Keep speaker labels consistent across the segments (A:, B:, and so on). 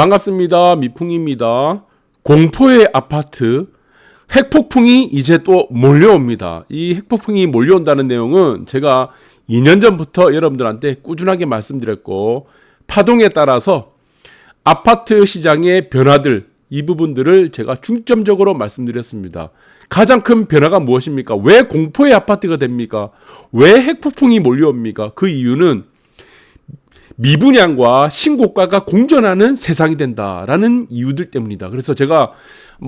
A: 반갑습니다. 미풍입니다. 공포의 아파트, 핵폭풍이 이제 또 몰려옵니다. 이 핵폭풍이 몰려온다는 내용은 제가 2년 전부터 여러분들한테 꾸준하게 말씀드렸고, 파동에 따라서 아파트 시장의 변화들, 이 부분들을 제가 중점적으로 말씀드렸습니다. 가장 큰 변화가 무엇입니까? 왜 공포의 아파트가 됩니까? 왜 핵폭풍이 몰려옵니까? 그 이유는 미분양과 신고가가 공존하는 세상이 된다라는 이유들 때문이다. 그래서 제가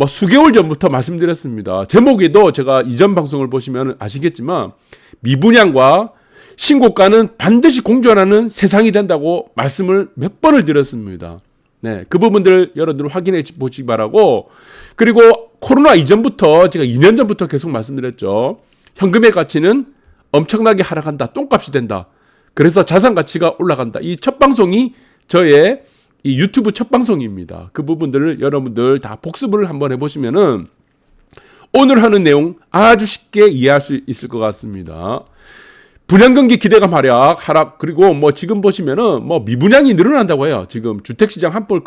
A: 수개월 전부터 말씀드렸습니다. 제목에도 제가 이전 방송을 보시면 아시겠지만 미분양과 신고가는 반드시 공존하는 세상이 된다고 말씀을 몇 번을 드렸습니다. 네, 그 부분들 여러분들 확인해 보시기 바라고, 그리고 코로나 이전부터 제가 2년 전부터 계속 말씀드렸죠. 현금의 가치는 엄청나게 하락한다. 똥값이 된다. 그래서 자산 가치가 올라간다. 이 첫 방송이 저의 이 유튜브 첫 방송입니다. 그 부분들을 여러분들 다 복습을 한번 해보시면은 오늘 하는 내용 아주 쉽게 이해할 수 있을 것 같습니다. 분양경기 기대감 하락, 그리고 지금 보시면은 미분양이 늘어난다고 해요. 지금 주택시장 한볼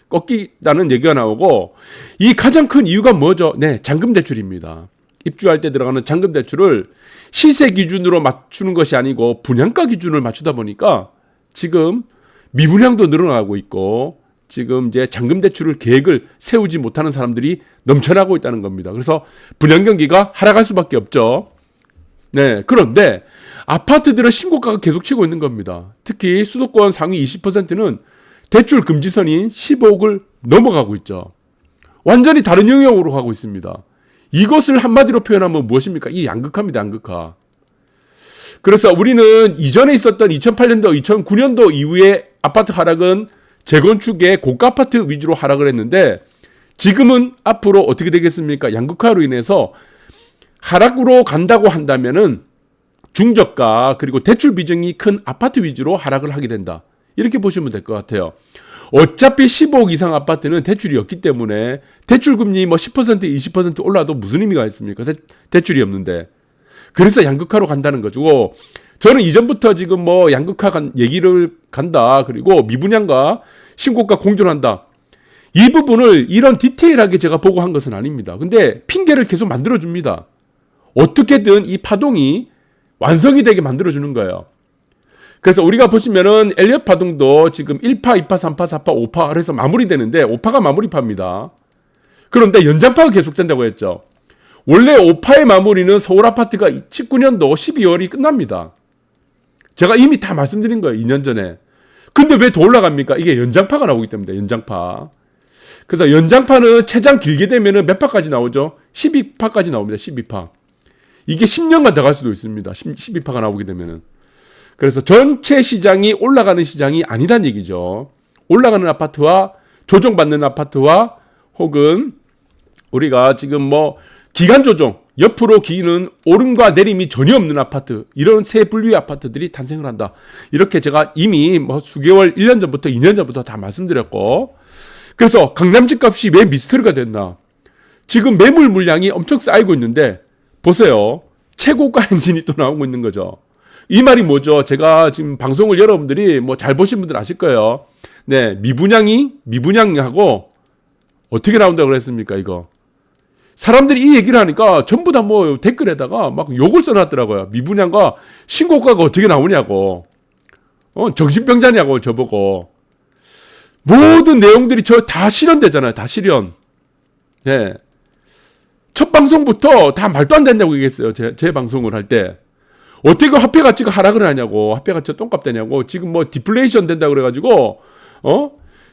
A: 꺾이다는 얘기가 나오고, 이 가장 큰 이유가 뭐죠? 네, 잔금대출입니다. 입주할 때 들어가는 잔금대출을 시세 기준으로 맞추는 것이 아니고 분양가 기준을 맞추다 보니까 지금 미분양도 늘어나고 있고, 지금 이제 잔금대출을 계획을 세우지 못하는 사람들이 넘쳐나고 있다는 겁니다. 그래서 분양경기가 하락할 수밖에 없죠. 네, 그런데 아파트들은 신고가가 계속 치고 있는 겁니다. 특히 수도권 상위 20%는 대출 금지선인 15억을 넘어가고 있죠. 완전히 다른 영역으로 가고 있습니다. 이것을 한마디로 표현하면 무엇입니까? 이 양극화입니다, 양극화. 그래서 우리는 이전에 있었던 2008년도, 2009년도 이후에 아파트 하락은 재건축의 고가 아파트 위주로 하락을 했는데, 지금은 앞으로 어떻게 되겠습니까? 양극화로 인해서 하락으로 간다고 한다면은 중저가 그리고 대출 비중이 큰 아파트 위주로 하락을 하게 된다. 이렇게 보시면 될 것 같아요. 어차피 15억 이상 아파트는 대출이 없기 때문에 대출금리 10% 20% 올라도 무슨 의미가 있습니까? 대출이 없는데. 그래서 양극화로 간다는 거죠. 저는 이전부터 지금 양극화 얘기를 간다. 그리고 미분양과 신고가 공존한다. 이 부분을 이런 디테일하게 제가 보고 한 것은 아닙니다. 근데 핑계를 계속 만들어줍니다. 어떻게든 이 파동이 완성이 되게 만들어주는 거예요. 그래서 우리가 보시면은 엘리엇 파동도 지금 1파, 2파, 3파, 4파, 5파 그래서 마무리되는데 5파가 마무리파입니다. 그런데 연장파가 계속된다고 했죠. 원래 5파의 마무리는 서울 아파트가 19년도 12월이 끝납니다. 제가 이미 다 말씀드린 거예요. 2년 전에. 근데 왜 더 올라갑니까? 이게 연장파가 나오기 때문에 연장파. 그래서 연장파는 최장 길게 되면은 몇 파까지 나오죠? 12파까지 나옵니다. 12파. 이게 10년간 더 갈 수도 있습니다. 12파가 나오게 되면은. 그래서 전체 시장이 올라가는 시장이 아니란 얘기죠. 올라가는 아파트와 조정받는 아파트와 혹은 우리가 지금 기간 조정, 옆으로 기는 오름과 내림이 전혀 없는 아파트, 이런 세 분류의 아파트들이 탄생을 한다. 이렇게 제가 이미 수개월, 1년 전부터 2년 전부터 다 말씀드렸고, 그래서 강남 집값이 왜 미스터리가 됐나? 지금 매물 물량이 엄청 쌓이고 있는데 보세요. 최고가 엔진이 또 나오고 있는 거죠. 이 말이 뭐죠? 제가 지금 방송을 여러분들이 잘 보신 분들 아실 거예요. 네, 미분양하고 어떻게 나온다고 그랬습니까? 이거 사람들이 이 얘기를 하니까 전부 다 댓글에다가 막 욕을 써놨더라고요. 미분양과 신고가가 어떻게 나오냐고, 정신병자냐고 저보고. 모든 내용들이 다 실현되잖아요. 다 실현. 네. 첫 방송부터 다 말도 안 된다고 얘기했어요. 제 방송을 할 때. 어떻게 화폐 가치가 하락을 하냐고, 화폐 가치가 똥값 되냐고, 지금 디플레이션 된다고 그래가지고,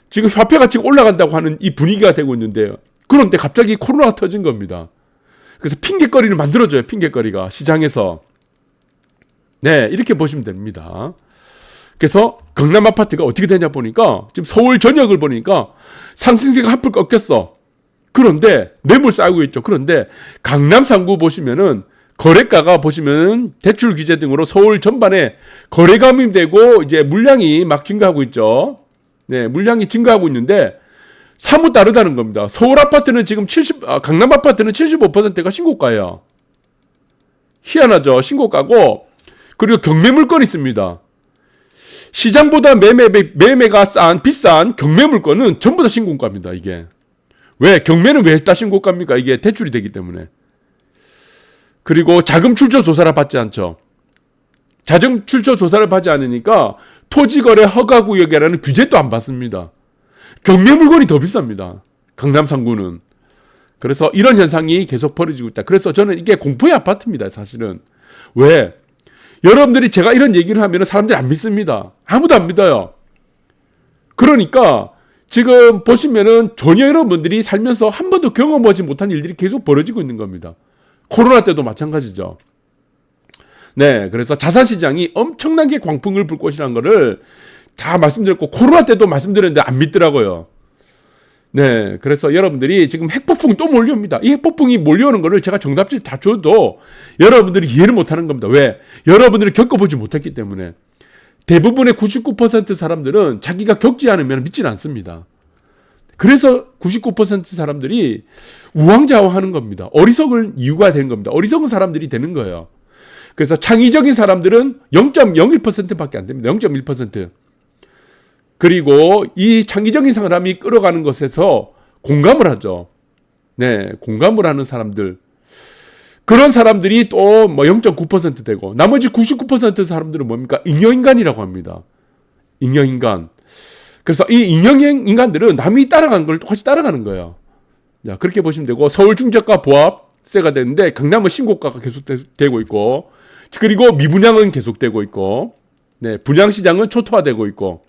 A: 지금 화폐 가치가 올라간다고 하는 이 분위기가 되고 있는데요. 그런데 갑자기 코로나가 터진 겁니다. 그래서 핑계거리를 만들어줘요. 핑계거리가 시장에서. 네, 이렇게 보시면 됩니다. 그래서 강남 아파트가 어떻게 되냐 보니까 지금 서울 전역을 보니까 상승세가 한풀 꺾였어. 그런데 매물 쌓이고 있죠. 그런데 강남 상구 보시면은 거래가가 보시면 대출 규제 등으로 서울 전반에 거래감이 되고 이제 물량이 막 증가하고 있죠. 네, 물량이 증가하고 있는데 사뭇 다르다는 겁니다. 서울 아파트는 지금 강남 아파트는 75%가 신고가예요. 희한하죠. 신고가고, 그리고 경매 물건이 있습니다. 시장보다 매매가 비싼 경매 물건은 전부 다 신고가입니다, 이게. 왜? 경매는 왜 다 신고가입니까? 이게 대출이 되기 때문에. 그리고 자금 출처 조사를 받지 않죠. 자금 출처 조사를 받지 않으니까 토지거래 허가구역이라는 규제도 안 받습니다. 경매 물건이 더 비쌉니다. 강남 상구는. 그래서 이런 현상이 계속 벌어지고 있다. 그래서 저는 이게 공포의 아파트입니다, 사실은. 왜? 여러분들이 제가 이런 얘기를 하면 사람들이 안 믿습니다. 아무도 안 믿어요. 그러니까 지금 보시면은 전혀 여러분들이 살면서 한 번도 경험하지 못한 일들이 계속 벌어지고 있는 겁니다. 코로나 때도 마찬가지죠. 네, 그래서 자산시장이 엄청나게 광풍을 불 것이라는 거를 다 말씀드렸고, 코로나 때도 말씀드렸는데 안 믿더라고요. 네, 그래서 여러분들이 지금 핵폭풍이 또 몰려옵니다. 이 핵폭풍이 몰려오는 거를 제가 정답지 다 줘도 여러분들이 이해를 못하는 겁니다. 왜? 여러분들이 겪어보지 못했기 때문에. 대부분의 99% 사람들은 자기가 겪지 않으면 믿질 않습니다. 그래서 99% 사람들이 우왕좌왕하는 겁니다. 어리석을 이유가 되는 겁니다. 어리석은 사람들이 되는 거예요. 그래서 창의적인 사람들은 0.01%밖에 안 됩니다. 0.1%. 그리고 이 창의적인 사람이 끌어가는 것에서 공감을 하죠. 네, 공감을 하는 사람들. 그런 사람들이 또 뭐 0.9% 되고, 나머지 99% 사람들은 뭡니까? 잉여인간이라고 합니다. 잉여인간. 그래서 이 잉여인간들은 남이 따라가는 걸 똑같이 따라가는 거예요. 자, 그렇게 보시면 되고, 서울 중저가 보합세가 되는데, 강남은 신고가가 계속되고 있고, 그리고 미분양은 계속되고 있고, 네, 분양시장은 초토화되고 있고,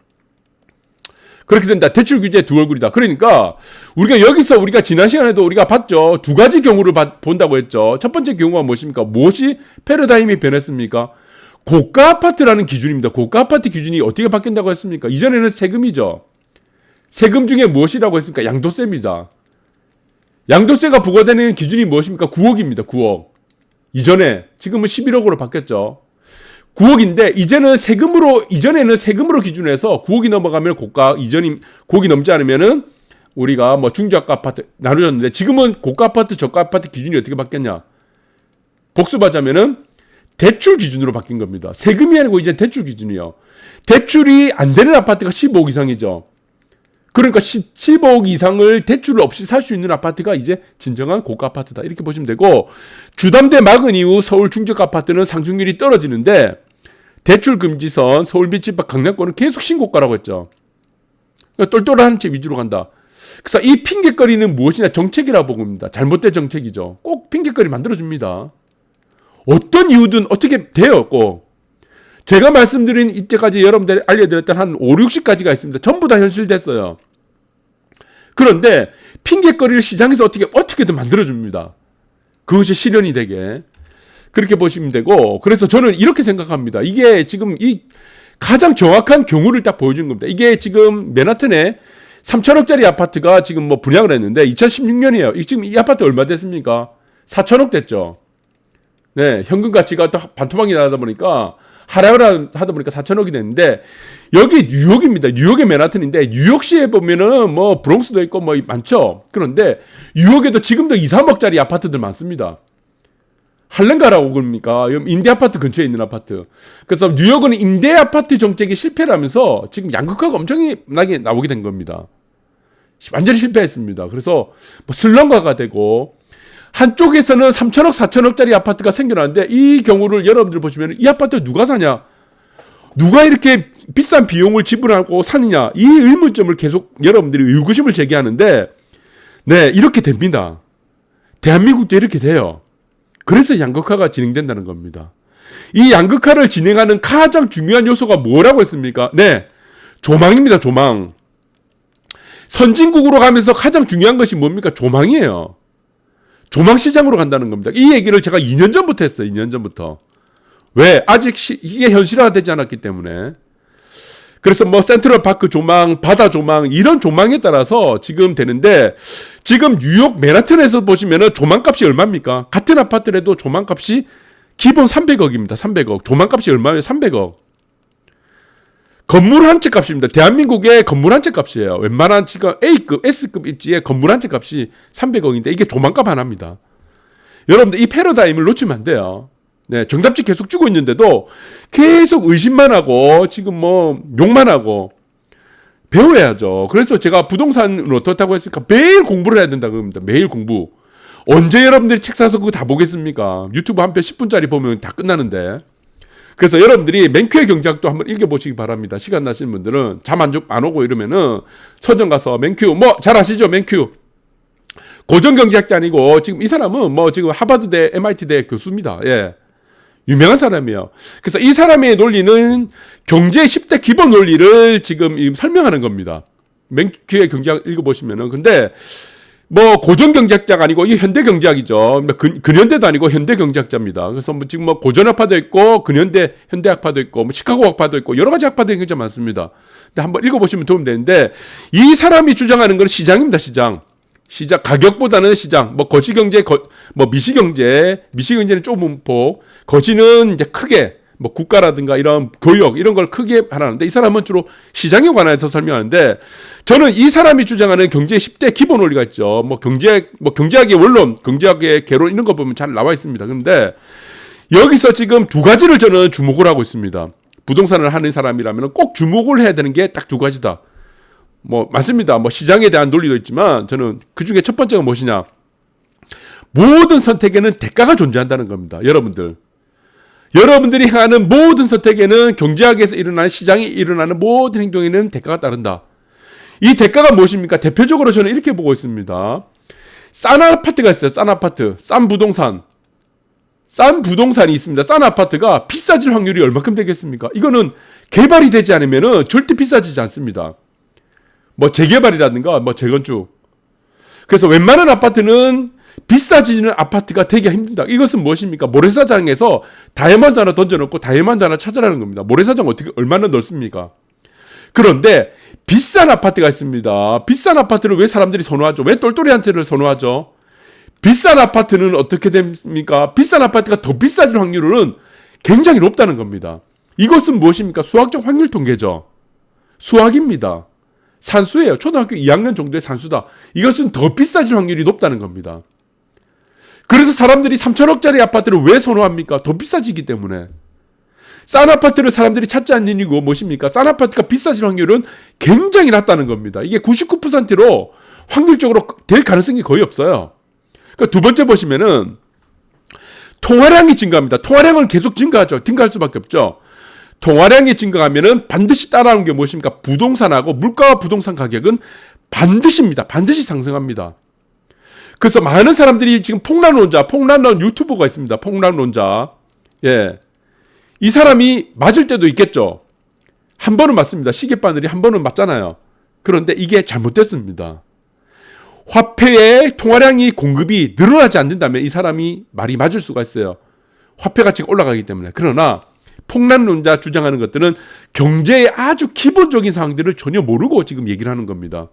A: 그렇게 된다. 대출 규제 두 얼굴이다. 그러니까 우리가 여기서 우리가 지난 시간에도 우리가 봤죠. 두 가지 경우를 본다고 했죠. 첫 번째 경우가 무엇입니까? 무엇이 패러다임이 변했습니까? 고가 아파트라는 기준입니다. 고가 아파트 기준이 어떻게 바뀐다고 했습니까? 이전에는 세금이죠. 세금 중에 무엇이라고 했습니까? 양도세입니다. 양도세가 부과되는 기준이 무엇입니까? 9억입니다. 9억. 이전에, 지금은 11억으로 바뀌었죠. 9억인데 이제는 이전에는 세금으로 기준해서 9억이 넘어가면 고가, 9억이 넘지 않으면은 우리가 뭐 중저가 아파트 나누었는데, 지금은 고가 아파트, 저가 아파트 기준이 어떻게 바뀌었냐? 복습하자면은 대출 기준으로 바뀐 겁니다. 세금이 아니고 이제 대출 기준이요. 대출이 안 되는 아파트가 15억 이상이죠. 그러니까 15억 이상을 대출 없이 살 수 있는 아파트가 이제 진정한 고가 아파트다. 이렇게 보시면 되고, 주담대 막은 이후 서울 중저가 아파트는 상승률이 떨어지는데, 대출 금지선, 서울 및 집합 강남권은 계속 신고가라고 했죠. 그러니까 똘똘한 채 위주로 간다. 그래서 이 핑계거리는 무엇이냐? 정책이라고 봅니다. 잘못된 정책이죠. 꼭 핑계거리 만들어줍니다. 어떤 이유든 어떻게 돼요, 꼭. 제가 말씀드린 이때까지 여러분들 알려드렸던 한 5, 60가지가 있습니다. 전부 다 현실됐어요. 그런데 핑계거리를 시장에서 어떻게든 만들어줍니다. 그것이 실현이 되게. 그렇게 보시면 되고, 그래서 저는 이렇게 생각합니다. 이게 지금 이 가장 정확한 경우를 딱 보여준 겁니다. 이게 지금 맨하튼에 3천억짜리 아파트가 지금 뭐 분양을 했는데 2016년이에요. 지금 이 아파트 얼마 됐습니까? 4천억 됐죠. 네, 현금 가치가 또 반토막이 나다 보니까 하락을 하다 보니까 4천억이 됐는데, 여기 뉴욕입니다. 뉴욕의 맨하튼인데, 뉴욕시에 보면은 뭐 브롱스도 있고 뭐 많죠. 그런데 뉴욕에도 지금도 2, 3억짜리 아파트들 많습니다. 할렘가라고 그럽니까? 임대 아파트 근처에 있는 아파트. 그래서 뉴욕은 임대 아파트 정책이 실패를 하면서 지금 양극화가 엄청나게 나오게 된 겁니다. 완전히 실패했습니다. 그래서 뭐 슬럼가가 되고, 한쪽에서는 3천억, 4천억짜리 아파트가 생겨나는데, 이 경우를 여러분들 보시면 이 아파트 누가 사냐? 누가 이렇게 비싼 비용을 지불하고 사느냐? 이 의문점을 계속 여러분들이 의구심을 제기하는데, 네, 이렇게 됩니다. 대한민국도 이렇게 돼요. 그래서 양극화가 진행된다는 겁니다. 이 양극화를 진행하는 가장 중요한 요소가 뭐라고 했습니까? 네, 조망입니다. 조망. 선진국으로 가면서 가장 중요한 것이 뭡니까? 조망이에요. 조망 시장으로 간다는 겁니다. 이 얘기를 제가 2년 전부터 했어요. 2년 전부터. 왜? 아직 이게 현실화되지 않았기 때문에. 그래서 뭐 센트럴파크 조망, 바다 조망, 이런 조망에 따라서 지금 되는데, 지금 뉴욕 맨하튼에서 보시면은 조망값이 얼마입니까? 같은 아파트라도 조망값이 기본 300억입니다. 300억. 조망값이 얼마예요? 300억. 건물 한 채 값입니다. 대한민국의 건물 한 채 값이에요. 웬만한 지금 A급, S급 입지의 건물 한 채 값이 300억인데 이게 조망값 하나입니다. 여러분들 이 패러다임을 놓치면 안 돼요. 네, 정답지 계속 주고 있는데도 계속 의심만 하고 지금 뭐 욕만 하고 배워야죠. 그래서 제가 부동산은 어떻다고 했을까? 매일 공부를 해야 된다고 합니다. 매일 공부. 언제 여러분들이 책 사서 그거 다 보겠습니까? 유튜브 한 편 10분짜리 보면 다 끝나는데. 그래서 여러분들이 맨큐의 경제학도 한번 읽어보시기 바랍니다. 시간 나시는 분들은 잠 안 오고 이러면은 서점 가서 맨큐 뭐 잘 아시죠? 맨큐 고전 경제학자 아니고 지금 이 사람은 뭐 지금 하버드대 MIT대 교수입니다. 예. 유명한 사람이에요. 그래서 이 사람의 논리는 경제 10대 기본 논리를 지금 설명하는 겁니다. 맨큐의 경제학 읽어보시면은. 근데 뭐 고전 경제학자가 아니고 이 현대 경제학이죠. 근현대도 아니고 현대 경제학자입니다. 그래서 뭐 지금 뭐 고전 학파도 있고 근현대 현대 학파도 있고 뭐 시카고 학파도 있고 여러 가지 학파들이 굉장히 많습니다. 근데 한번 읽어보시면 도움 되는데 이 사람이 주장하는 건 시장입니다. 시장 가격보다는 시장. 뭐 거시경제, 뭐 미시경제는 좁은 폭, 거시는 이제 크게 뭐 국가라든가 이런 교역 이런 걸 크게 하라는데 이 사람은 주로 시장에 관해서 설명하는데 저는 이 사람이 주장하는 경제 10대 기본 원리가 있죠. 뭐 경제학의 원론, 경제학의 개론 이런 거 보면 잘 나와 있습니다. 그런데 여기서 지금 두 가지를 저는 주목을 하고 있습니다. 부동산을 하는 사람이라면 꼭 주목을 해야 되는 게 딱 두 가지다. 뭐 맞습니다. 뭐 시장에 대한 논리도 있지만 저는 그 중에 첫 번째가 무엇이냐? 모든 선택에는 대가가 존재한다는 겁니다. 여러분들이 행하는 모든 선택에는 경제학에서 일어나는 시장에 일어나는 모든 행동에는 대가가 따른다. 이 대가가 무엇입니까? 대표적으로 저는 이렇게 보고 있습니다. 싼 아파트가 있어요. 싼 아파트, 싼 부동산이 있습니다. 싼 아파트가 비싸질 확률이 얼마큼 되겠습니까? 이거는 개발이 되지 않으면 절대 비싸지지 않습니다. 뭐 재개발이라든가 뭐 재건축. 그래서 웬만한 아파트는 비싸지는 아파트가 되기가 힘듭니다. 이것은 무엇입니까? 모래사장에서 다이아몬드 하나 던져놓고 다이아몬드 하나 찾으라는 겁니다. 모래사장 얼마나 넓습니까? 그런데 비싼 아파트가 있습니다. 비싼 아파트를 왜 사람들이 선호하죠? 왜 똘똘이한테를 선호하죠? 비싼 아파트는 어떻게 됩니까? 비싼 아파트가 더 비싸질 확률은 굉장히 높다는 겁니다. 이것은 무엇입니까? 수학적 확률 통계죠. 수학입니다. 산수예요. 초등학교 2학년 정도의 산수다. 이것은 더 비싸질 확률이 높다는 겁니다. 그래서 사람들이 3천억짜리 아파트를 왜 선호합니까? 더 비싸지기 때문에. 싼 아파트를 사람들이 찾지 않는 이유가 무엇입니까? 싼 아파트가 비싸질 확률은 굉장히 낮다는 겁니다. 이게 99%로 확률적으로 될 가능성이 거의 없어요. 그러니까 두 번째 보시면은 통화량이 증가합니다. 통화량은 계속 증가하죠. 증가할 수밖에 없죠. 통화량이 증가하면은 반드시 따라오는 게 무엇입니까? 부동산하고 물가와 부동산 가격은 반드시입니다. 반드시 상승합니다. 그래서 많은 사람들이 지금 폭락론 유튜버가 있습니다. 폭락론자. 예. 이 사람이 맞을 때도 있겠죠. 한 번은 맞습니다. 시계바늘이 한 번은 맞잖아요. 그런데 이게 잘못됐습니다. 화폐의 통화량이 공급이 늘어나지 않는다면 이 사람이 말이 맞을 수가 있어요. 화폐 가치가 올라가기 때문에. 그러나 폭락론자 주장하는 것들은 경제의 아주 기본적인 사항들을 전혀 모르고 지금 얘기를 하는 겁니다.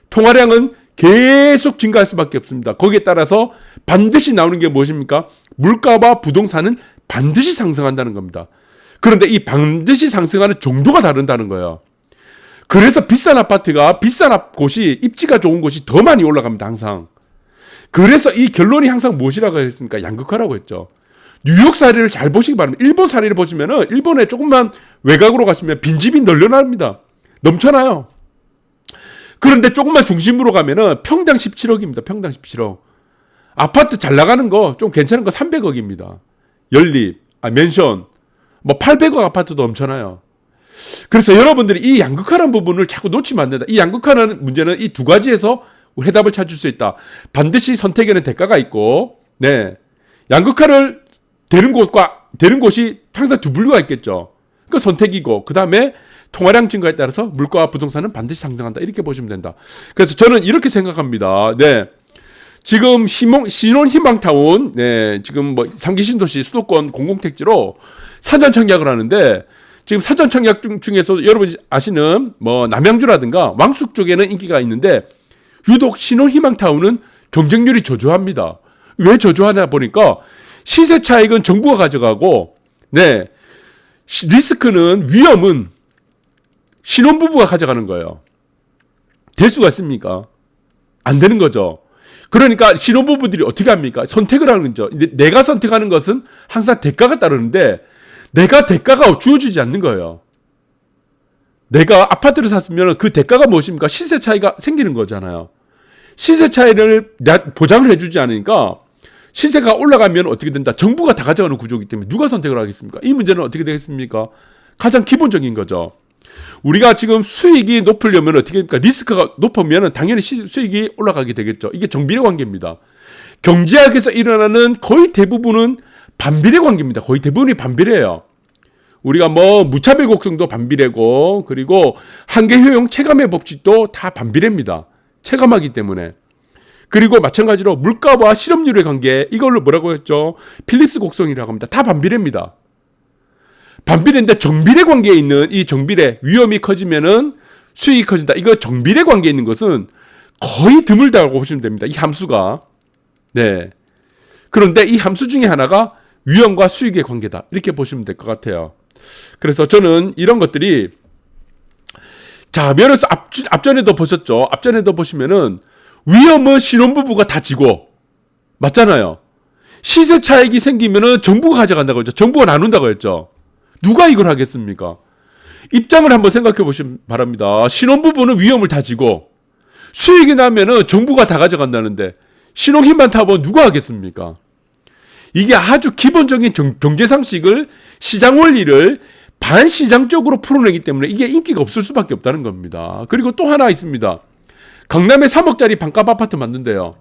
A: 통화량은 계속 증가할 수밖에 없습니다. 거기에 따라서 반드시 나오는 게 무엇입니까? 물가와 부동산은 반드시 상승한다는 겁니다. 그런데 이 반드시 상승하는 정도가 다른다는 거예요. 그래서 비싼 곳이 입지가 좋은 곳이 더 많이 올라갑니다. 항상. 그래서 이 결론이 항상 무엇이라고 했습니까? 양극화라고 했죠. 뉴욕 사례를 잘 보시기 바랍니다. 일본 사례를 보시면은 일본에 조금만 외곽으로 가시면 빈집이 널려납니다. 넘쳐나요. 그런데 조금만 중심으로 가면은 평당 17억입니다. 평당 17억. 아파트 잘 나가는 거 좀 괜찮은 거 300억입니다. 연립, 맨션, 뭐 800억 아파트도 넘쳐나요. 그래서 여러분들이 이 양극화라는 부분을 자꾸 놓치면 안 된다. 이 양극화라는 문제는 이 두 가지에서 해답을 찾을 수 있다. 반드시 선택에는 대가가 있고, 네. 양극화를 되는 곳이 항상 두 분류가 있겠죠. 그 선택이고, 그 다음에 통화량 증가에 따라서 물가와 부동산은 반드시 상승한다. 이렇게 보시면 된다. 그래서 저는 이렇게 생각합니다. 네. 지금 신혼희망타운, 네. 지금 뭐 3기 신도시 수도권 공공택지로 사전 청약을 하는데, 지금 사전 청약 중에서 여러분이 아시는 뭐 남양주라든가 왕숙 쪽에는 인기가 있는데, 유독 신혼희망타운은 경쟁률이 저조합니다. 왜 저조하냐 보니까 시세 차익은 정부가 가져가고, 네. 위험은 신혼부부가 가져가는 거예요. 될 수가 있습니까? 안 되는 거죠. 그러니까 신혼부부들이 어떻게 합니까? 선택을 하는 거죠. 내가 선택하는 것은 항상 대가가 따르는데 내가 대가가 주어지지 않는 거예요. 내가 아파트를 샀으면 그 대가가 무엇입니까? 시세 차이가 생기는 거잖아요. 시세 차이를 보장을 해주지 않으니까 시세가 올라가면 어떻게 된다? 정부가 다 가져가는 구조이기 때문에 누가 선택을 하겠습니까? 이 문제는 어떻게 되겠습니까? 가장 기본적인 거죠. 우리가 지금 수익이 높으려면 어떻게 됩니까? 리스크가 높으면 당연히 수익이 올라가게 되겠죠. 이게 정비례 관계입니다. 경제학에서 일어나는 거의 대부분은 반비례 관계입니다. 거의 대부분이 반비례예요. 우리가 뭐 무차별 곡선도 반비례고 그리고 한계 효용 체감의 법칙도 다 반비례입니다. 체감하기 때문에. 그리고 마찬가지로 물가와 실업률의 관계 이걸로 뭐라고 했죠? 필립스 곡선이라고 합니다. 다 반비례입니다. 반비례인데 정비례 관계에 있는 이 정비례 위험이 커지면은 수익이 커진다. 이거 정비례 관계에 있는 것은 거의 드물다고 보시면 됩니다. 이 함수가. 네. 그런데 이 함수 중에 하나가 위험과 수익의 관계다. 이렇게 보시면 될 것 같아요. 그래서 저는 이런 것들이 자, 면에서 앞전에도 보셨죠. 앞전에도 보시면은 위험은 신혼부부가 다 지고 맞잖아요. 시세 차익이 생기면은 정부가 가져간다고 했죠. 정부가 나눈다고 했죠. 누가 이걸 하겠습니까? 입장을 한번 생각해 보시면 바랍니다. 신혼부부는 위험을 다 지고 수익이 나면은 정부가 다 가져간다는데 신혼힘만 타면 누가 하겠습니까? 이게 아주 기본적인 경제 상식을 시장 원리를 반시장적으로 풀어내기 때문에 이게 인기가 없을 수밖에 없다는 겁니다. 그리고 또 하나 있습니다. 강남에 3억짜리 반값 아파트 만든대요.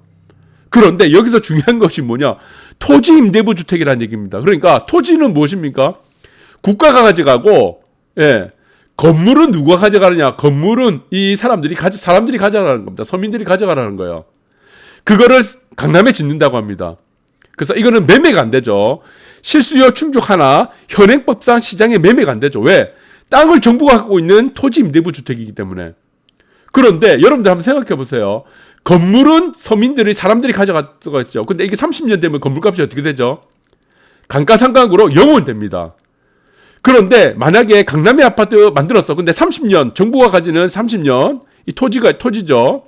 A: 그런데 여기서 중요한 것이 뭐냐? 토지 임대부 주택이라는 얘기입니다. 그러니까 토지는 무엇입니까? 국가가 가져가고, 예, 건물은 누가 가져가느냐? 건물은 이 사람들이 가져가라는 겁니다. 서민들이 가져가라는 거예요. 그거를 강남에 짓는다고 합니다. 그래서 이거는 매매가 안 되죠. 실수요 충족 하나 현행법상 시장에 매매가 안 되죠. 왜? 땅을 정부가 갖고 있는 토지 임대부 주택이기 때문에. 그런데 여러분들 한번 생각해 보세요. 건물은 서민들이 사람들이 가져갈 수가 있죠. 근데 이게 30년 되면 건물값이 어떻게 되죠? 감가상각으로 0원 됩니다. 그런데 만약에 강남에 아파트 만들었어. 근데 30년 정부가 가지는 30년 이 토지죠.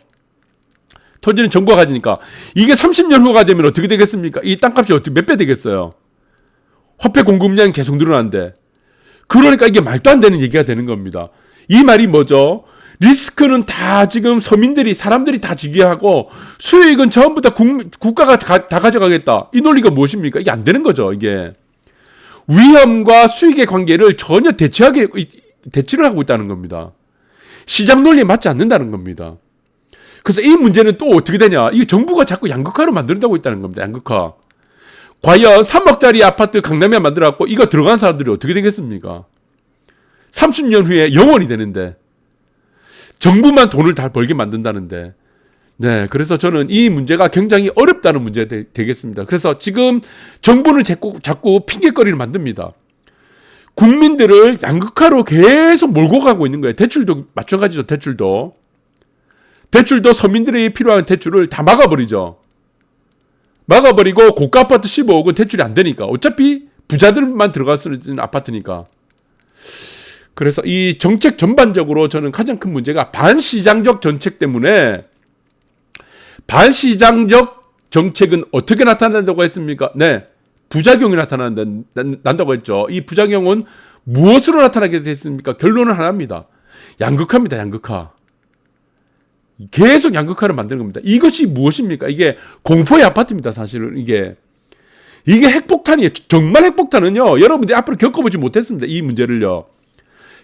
A: 토지는 정부가 가지니까 이게 30년 후가 되면 어떻게 되겠습니까? 이 땅값이 어떻게 몇 배 되겠어요? 화폐 공급량이 계속 늘어난대. 그러니까 이게 말도 안 되는 얘기가 되는 겁니다. 이 말이 뭐죠? 리스크는 다 지금 사람들이 다 지게 하고 수익은 전부 다 국가가 다 가져가겠다. 이 논리가 무엇입니까? 이게 안 되는 거죠, 이게. 위험과 수익의 관계를 전혀 대치를 하고 있다는 겁니다. 시장 논리에 맞지 않는다는 겁니다. 그래서 이 문제는 또 어떻게 되냐? 이게 정부가 자꾸 양극화로 만든다고 있다는 겁니다. 양극화. 과연 3억짜리 아파트 강남에 만들어갖고 이거 들어간 사람들이 어떻게 되겠습니까? 30년 후에 0원이 되는데 정부만 돈을 다 벌게 만든다는데 네, 그래서 저는 이 문제가 굉장히 어렵다는 문제가 되겠습니다. 그래서 지금 정부는 자꾸 핑계거리를 만듭니다. 국민들을 양극화로 계속 몰고 가고 있는 거예요. 대출도 마찬가지죠. 대출도 서민들이 필요한 대출을 다 막아버리고 고가 아파트 15억은 대출이 안 되니까 어차피 부자들만 들어갈 수 있는 아파트니까. 그래서 이 정책 전반적으로 저는 가장 큰 문제가 반시장적 정책 때문에 반시장적 정책은 어떻게 나타난다고 했습니까? 네, 부작용이 난다고 했죠. 이 부작용은 무엇으로 나타나게 됐습니까? 결론은 하나입니다. 양극화입니다. 양극화. 계속 양극화를 만드는 겁니다. 이것이 무엇입니까? 이게 공포의 아파트입니다. 사실은 이게 핵폭탄이에요. 정말 핵폭탄은요. 여러분들이 앞으로 겪어보지 못했습니다. 이 문제를요.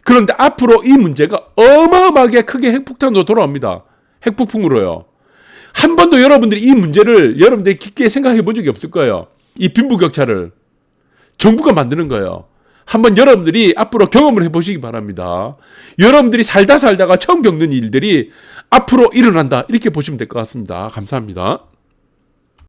A: 그런데 앞으로 이 문제가 어마어마하게 크게 핵폭탄으로 돌아옵니다. 핵폭풍으로요. 한 번도 여러분들이 이 문제를 여러분들이 깊게 생각해 본 적이 없을 거예요. 이 빈부격차를 정부가 만드는 거예요. 한번 여러분들이 앞으로 경험을 해보시기 바랍니다. 여러분들이 살다가 처음 겪는 일들이 앞으로 일어난다. 이렇게 보시면 될 것 같습니다. 감사합니다.